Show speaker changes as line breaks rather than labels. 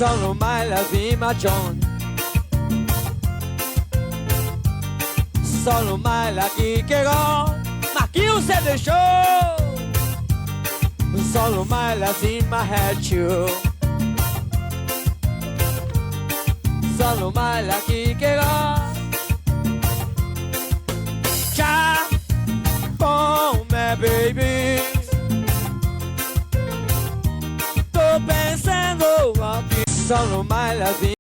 Solo mai la prima John. Solo mai la chicherò. Ma chi se deixou? Solo mai la in my head you. Solo mai la chicherò. Ciao, oh my baby. Tô pensando aqui. Solo mai la